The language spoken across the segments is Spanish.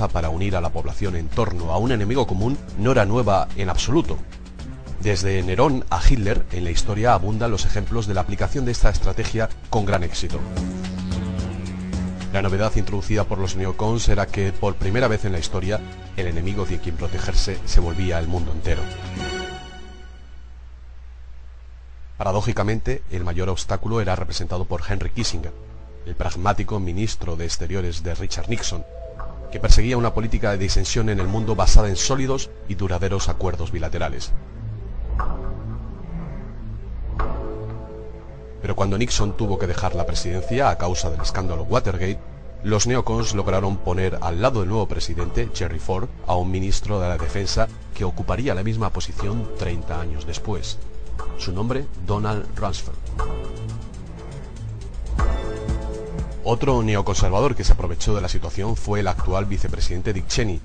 para unir a la población en torno a un enemigo común no era nueva en absoluto. Desde Nerón a Hitler, en la historia abundan los ejemplos de la aplicación de esta estrategia con gran éxito. La novedad introducida por los neocons era que, por primera vez en la historia, el enemigo de quien protegerse se volvía el mundo entero. Paradójicamente, el mayor obstáculo era representado por Henry Kissinger, el pragmático ministro de Exteriores de Richard Nixon, que perseguía una política de disensión en el mundo basada en sólidos y duraderos acuerdos bilaterales. Pero cuando Nixon tuvo que dejar la presidencia a causa del escándalo Watergate, los neocons lograron poner al lado del nuevo presidente, Gerry Ford, a un ministro de la Defensa que ocuparía la misma posición 30 años después. Su nombre, Donald Rumsfeld. Otro neoconservador que se aprovechó de la situación fue el actual vicepresidente Dick Cheney,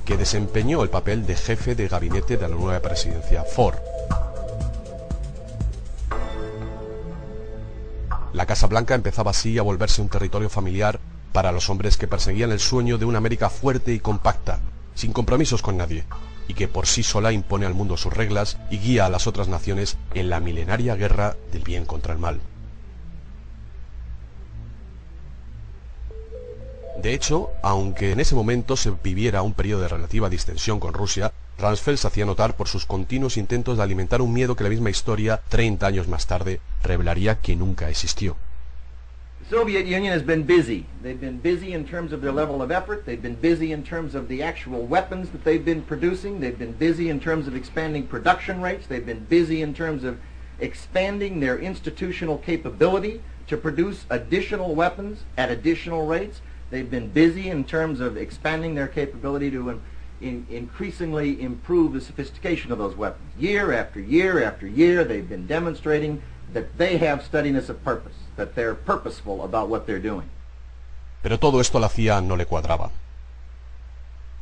que desempeñó el papel de jefe de gabinete de la nueva presidencia Ford. La Casa Blanca empezaba así a volverse un territorio familiar para los hombres que perseguían el sueño de una América fuerte y compacta, sin compromisos con nadie, y que por sí sola impone al mundo sus reglas y guía a las otras naciones en la milenaria guerra del bien contra el mal. De hecho, aunque en ese momento se viviera un periodo de relativa distensión con Rusia, Rumsfeld se hacía notar por sus continuos intentos de alimentar un miedo que la misma historia, 30 años más tarde, revelaría que nunca existió. The Soviet Union has been busy. They've been busy in terms of their level of effort. They've been busy in terms of the actual weapons that they've been producing. They've been busy in terms of expanding production rates. They've been busy in terms of expanding their institutional capability to produce additional weapons at additional rates. They've been busy in terms of expanding their capability to increasingly improve the sophistication of those weapons. Year after year after year, they've been demonstrating that they have steadiness of purpose, that they're purposeful about what they're doing. Pero todo esto a la CIA no le cuadraba.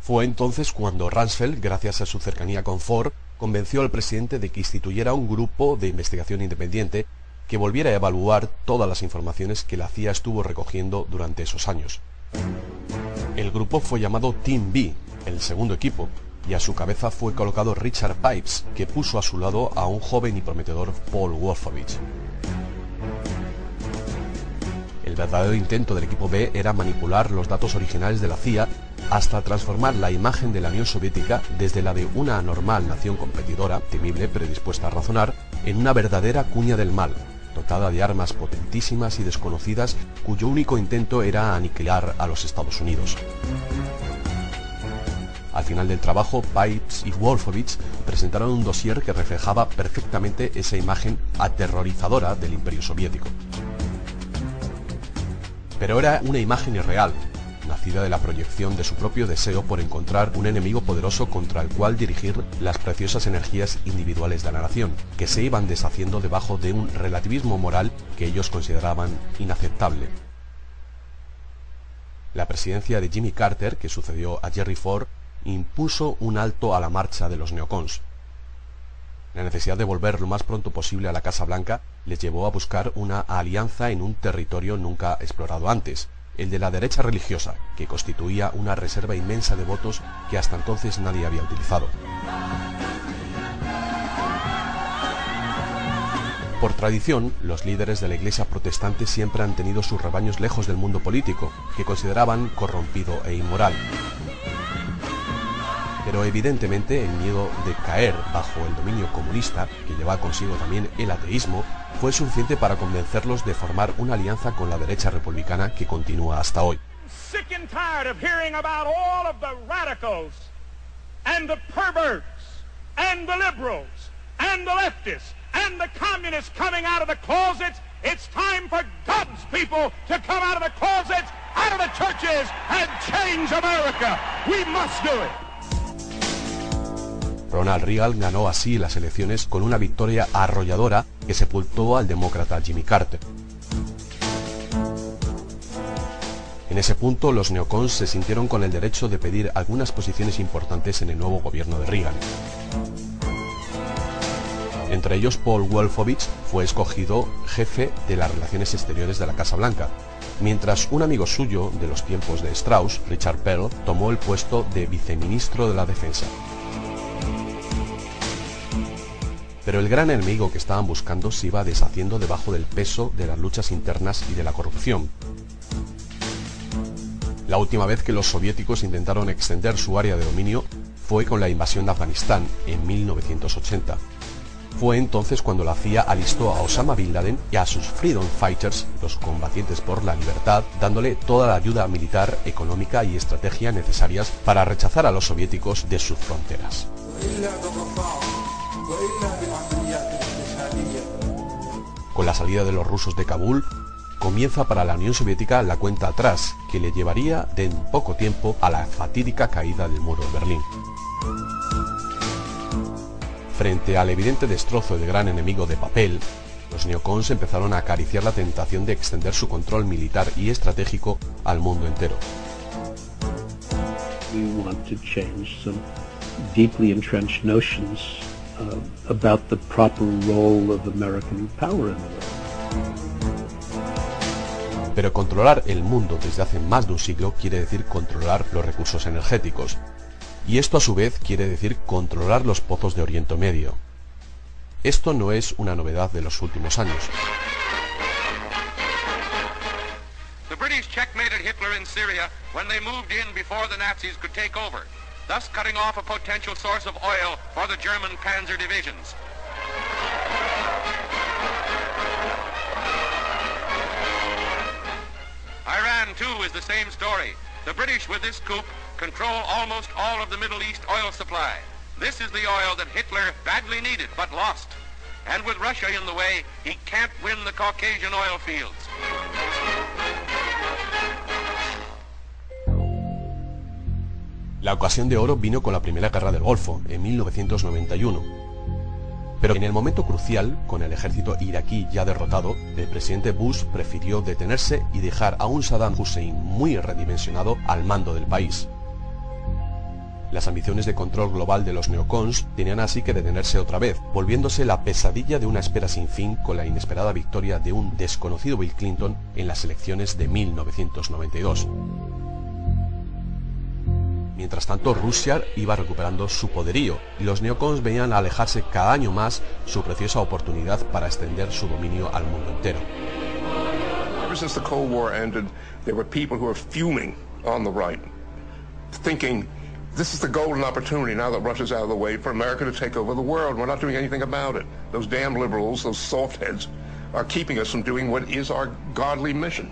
Fue entonces cuando Rumsfeld, gracias a su cercanía con Ford, convenció al presidente de que instituyera un grupo de investigación independiente que volviera a evaluar todas las informaciones que la CIA estuvo recogiendo durante esos años. El grupo fue llamado Team B, el segundo equipo, y a su cabeza fue colocado Richard Pipes, que puso a su lado a un joven y prometedor Paul Wolfowitz. El verdadero intento del equipo B era manipular los datos originales de la CIA hasta transformar la imagen de la Unión Soviética desde la de una anormal nación competidora, temible pero dispuesta a razonar, en una verdadera cuña del mal, dotada de armas potentísimas y desconocidas cuyo único intento era aniquilar a los Estados Unidos. Al final del trabajo, Pipes y Wolfowitz presentaron un dossier que reflejaba perfectamente esa imagen aterrorizadora del Imperio Soviético. Pero era una imagen irreal, nacida de la proyección de su propio deseo por encontrar un enemigo poderoso contra el cual dirigir las preciosas energías individuales de la nación, que se iban deshaciendo debajo de un relativismo moral que ellos consideraban inaceptable. La presidencia de Jimmy Carter, que sucedió a Gerry Ford, impuso un alto a la marcha de los neocons. La necesidad de volver lo más pronto posible a la Casa Blanca les llevó a buscar una alianza en un territorio nunca explorado antes, el de la derecha religiosa, que constituía una reserva inmensa de votos que hasta entonces nadie había utilizado. Por tradición, los líderes de la Iglesia protestante siempre han tenido sus rebaños lejos del mundo político, que consideraban corrompido e inmoral. Pero evidentemente el miedo de caer bajo el dominio comunista, que lleva consigo también el ateísmo, fue suficiente para convencerlos de formar una alianza con la derecha republicana que continúa hasta hoy. Sick and tired of hearing about all of the radicals and the perverts and the liberals and the leftists and the communists coming out of the closets. It's time for God's people to come out of the closets, out of the churches, and change America. We must do it. Ronald Reagan ganó así las elecciones con una victoria arrolladora que sepultó al demócrata Jimmy Carter. En ese punto, los neocons se sintieron con el derecho de pedir algunas posiciones importantes en el nuevo gobierno de Reagan. Entre ellos, Paul Wolfowitz fue escogido jefe de las relaciones exteriores de la Casa Blanca, mientras un amigo suyo de los tiempos de Strauss, Richard Perle, tomó el puesto de viceministro de la Defensa. Pero el gran enemigo que estaban buscando se iba deshaciendo debajo del peso de las luchas internas y de la corrupción. La última vez que los soviéticos intentaron extender su área de dominio fue con la invasión de Afganistán en 1980. Fue entonces cuando la CIA alistó a Osama Bin Laden y a sus Freedom Fighters, los combatientes por la libertad, dándole toda la ayuda militar, económica y estrategia necesarias para rechazar a los soviéticos de sus fronteras. Con la salida de los rusos de Kabul, comienza para la Unión Soviética la cuenta atrás, que le llevaría de en poco tiempo a la fatídica caída del muro de Berlín. Frente al evidente destrozo del gran enemigo de papel, los neocons empezaron a acariciar la tentación de extender su control militar y estratégico al mundo entero. We want to change some deeply entrenched notions about the proper role of American power in the world. Pero controlar el mundo desde hace más de un siglo quiere decir controlar los recursos energéticos. Y esto a su vez quiere decir controlar los pozos de Oriente Medio. Esto no es una novedad de los últimos años. The British checkmated Hitler in Syria when they moved in before the Nazis could take over, thus cutting off a potential source of oil for the German panzer divisions. Iran, too, is the same story. The British, with this coup, control almost all of the Middle East oil supply. This is the oil that Hitler badly needed, but lost. And with Russia in the way, he can't win the Caucasian oil fields. La ocasión de oro vino con la Primera Guerra del Golfo, en 1991. Pero en el momento crucial, con el ejército iraquí ya derrotado, el presidente Bush prefirió detenerse y dejar a un Saddam Hussein muy redimensionado al mando del país. Las ambiciones de control global de los neocons tenían así que detenerse otra vez, volviéndose la pesadilla de una espera sin fin con la inesperada victoria de un desconocido Bill Clinton en las elecciones de 1992. Mientras tanto, Rusia iba recuperando su poderío y los neocons veían alejarse cada año más su preciosa oportunidad para extender su dominio al mundo entero. Ever since the Cold War ended, there were people who were fuming on the right, thinking, this is the golden opportunity now that Russia's out of the way for America to take over the world. We're not doing anything about it. Those damn liberals, those soft heads, are keeping us from doing what is our godly mission.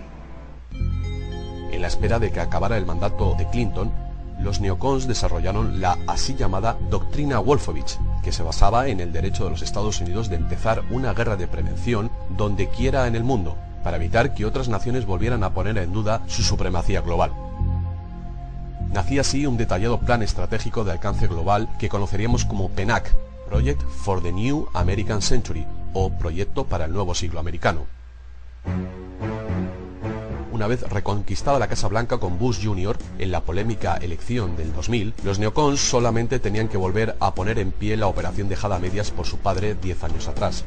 En la espera de que acabara el mandato de Clinton, los neocons desarrollaron la así llamada Doctrina Wolfowitz, que se basaba en el derecho de los Estados Unidos de empezar una guerra de prevención donde quiera en el mundo, para evitar que otras naciones volvieran a poner en duda su supremacía global. Nacía así un detallado plan estratégico de alcance global que conoceríamos como PNAC, Project for the New American Century, o Proyecto para el Nuevo Siglo Americano. Una vez reconquistada la Casa Blanca con Bush Jr. en la polémica elección del 2000, los neocons solamente tenían que volver a poner en pie la operación dejada a medias por su padre 10 años atrás.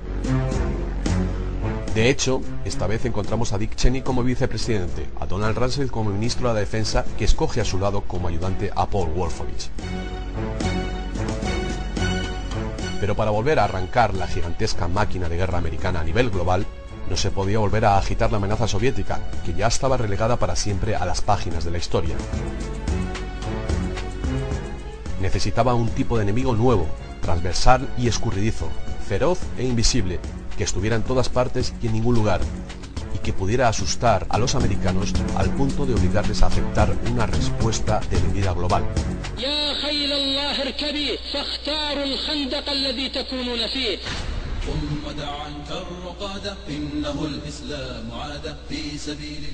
De hecho, esta vez encontramos a Dick Cheney como vicepresidente, a Donald Rumsfeld como ministro de la Defensa, que escoge a su lado como ayudante a Paul Wolfowitz. Pero para volver a arrancar la gigantesca máquina de guerra americana a nivel global, no se podía volver a agitar la amenaza soviética, que ya estaba relegada para siempre a las páginas de la historia. Necesitaba un tipo de enemigo nuevo, transversal y escurridizo, feroz e invisible, que estuviera en todas partes y en ningún lugar, y que pudiera asustar a los americanos al punto de obligarles a aceptar una respuesta de medida global.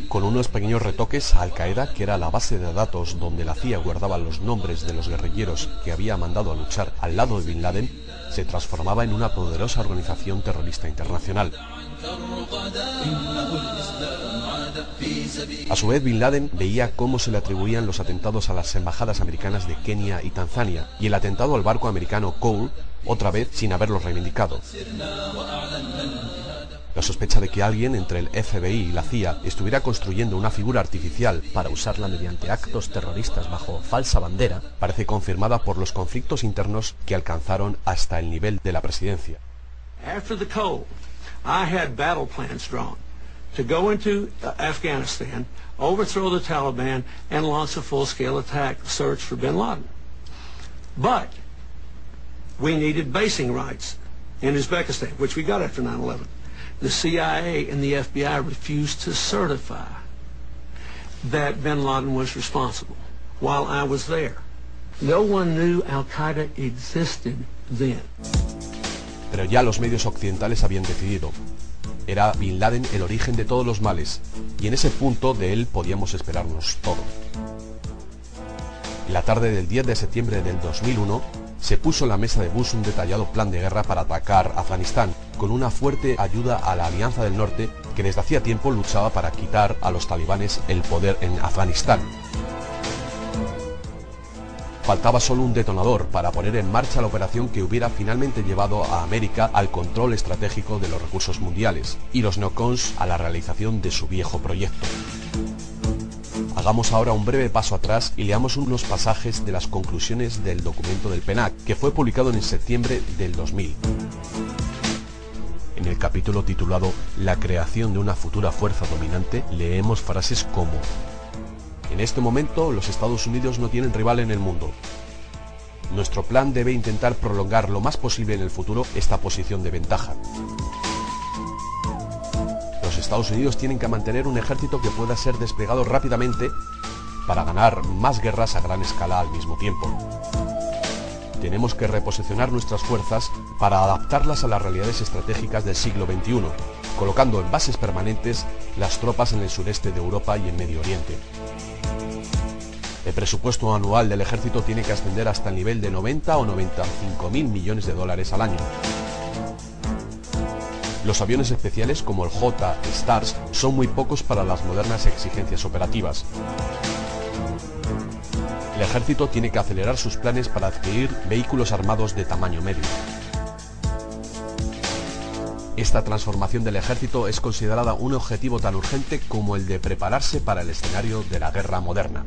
Con unos pequeños retoques, Al-Qaeda, que era la base de datos donde la CIA guardaba los nombres de los guerrilleros que había mandado a luchar al lado de Bin Laden, se transformaba en una poderosa organización terrorista internacional. A su vez, Bin Laden veía cómo se le atribuían los atentados a las embajadas americanas de Kenia y Tanzania, y el atentado al barco americano Cole otra vez sin haberlo reivindicado. La sospecha de que alguien entre el FBI y la CIA estuviera construyendo una figura artificial para usarla mediante actos terroristas bajo falsa bandera parece confirmada por los conflictos internos que alcanzaron hasta el nivel de la presidencia. After the cold, I had battle plans drawn to go into Afghanistan, overthrow the Taliban, and launch a full-scale attack search for bin Laden. But we needed basing rights in Uzbekistan, which we got after 9/11. The CIA and the FBI refused to certify that bin Laden was responsible while I was there. No one knew Al-Qaeda existed then. Pero ya los medios occidentales habían decidido. Era Bin Laden el origen de todos los males, y en ese punto de él podíamos esperarnos todo. En la tarde del 10 de septiembre del 2001, se puso en la mesa de Bush un detallado plan de guerra para atacar Afganistán, con una fuerte ayuda a la Alianza del Norte, que desde hacía tiempo luchaba para quitar a los talibanes el poder en Afganistán. Faltaba solo un detonador para poner en marcha la operación que hubiera finalmente llevado a América al control estratégico de los recursos mundiales, y los neocons a la realización de su viejo proyecto. Hagamos ahora un breve paso atrás y leamos unos pasajes de las conclusiones del documento del PENAC, que fue publicado en septiembre del 2000. En el capítulo titulado La creación de una futura fuerza dominante, leemos frases como: en este momento, los Estados Unidos no tienen rival en el mundo. Nuestro plan debe intentar prolongar lo más posible en el futuro esta posición de ventaja. Los Estados Unidos tienen que mantener un ejército que pueda ser desplegado rápidamente para ganar más guerras a gran escala al mismo tiempo. Tenemos que reposicionar nuestras fuerzas para adaptarlas a las realidades estratégicas del siglo XXI, colocando en bases permanentes las tropas en el sureste de Europa y en Medio Oriente. El presupuesto anual del ejército tiene que ascender hasta el nivel de 90 o 95.000 millones de dólares al año. Los aviones especiales como el J-Stars son muy pocos para las modernas exigencias operativas. El ejército tiene que acelerar sus planes para adquirir vehículos armados de tamaño medio. Esta transformación del ejército es considerada un objetivo tan urgente como el de prepararse para el escenario de la guerra moderna.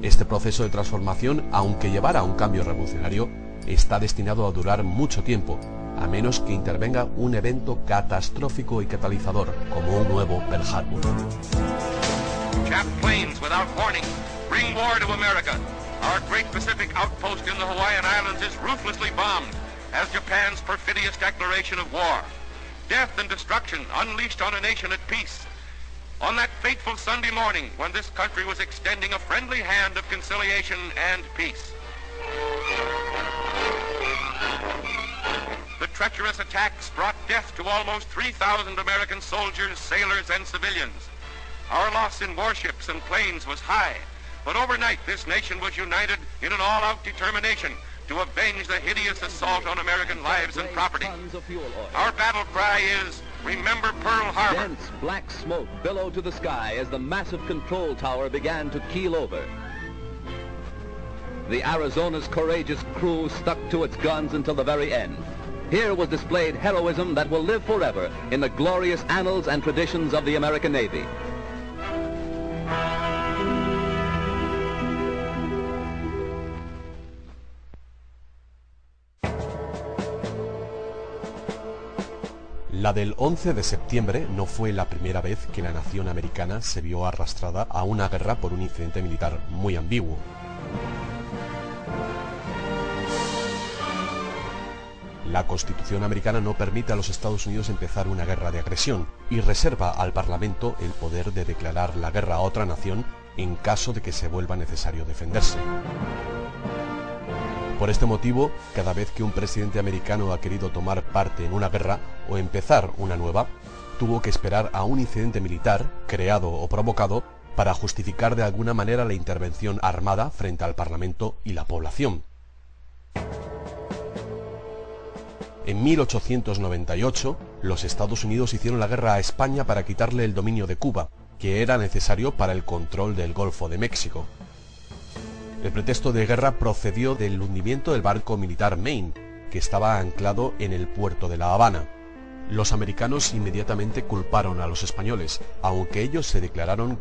Este proceso de transformación, aunque llevara a un cambio revolucionario, está destinado a durar mucho tiempo, a menos que intervenga un evento catastrófico y catalizador, como un nuevo Pearl Harbor. Jap planes without warning bring war to America. Our great Pacific outpost in the Hawaiian Islands is ruthlessly bombed as Japan's perfidious declaration of war. Death and destruction unleashed on a nation at peace. On that fateful Sunday morning when this country was extending a friendly hand of conciliation and peace. The treacherous attacks brought death to almost 3,000 American soldiers, sailors, and civilians. Our loss in warships and planes was high, but overnight this nation was united in an all-out determination to avenge the hideous assault on American lives and property. Our battle cry is, remember Pearl Harbor. Dense black smoke billowed to the sky as the massive control tower began to keel over. The Arizona's courageous crew stuck to its guns until the very end. Here was displayed heroism that will live forever in the glorious annals and traditions of the American Navy. La del 11 de septiembre no fue la primera vez que la nación americana se vio arrastrada a una guerra por un incidente militar muy ambiguo. La Constitución americana no permite a los Estados Unidos empezar una guerra de agresión y reserva al Parlamento el poder de declarar la guerra a otra nación en caso de que se vuelva necesario defenderse. Por este motivo, cada vez que un presidente americano ha querido tomar parte en una guerra o empezar una nueva, tuvo que esperar a un incidente militar, creado o provocado, para justificar de alguna manera la intervención armada frente al Parlamento y la población. En 1898, los Estados Unidos hicieron la guerra a España para quitarle el dominio de Cuba, que era necesario para el control del Golfo de México. El pretexto de guerra procedió del hundimiento del barco militar Maine, que estaba anclado en el puerto de La Habana. Los americanos inmediatamente culparon a los españoles, aunque ellos se declararon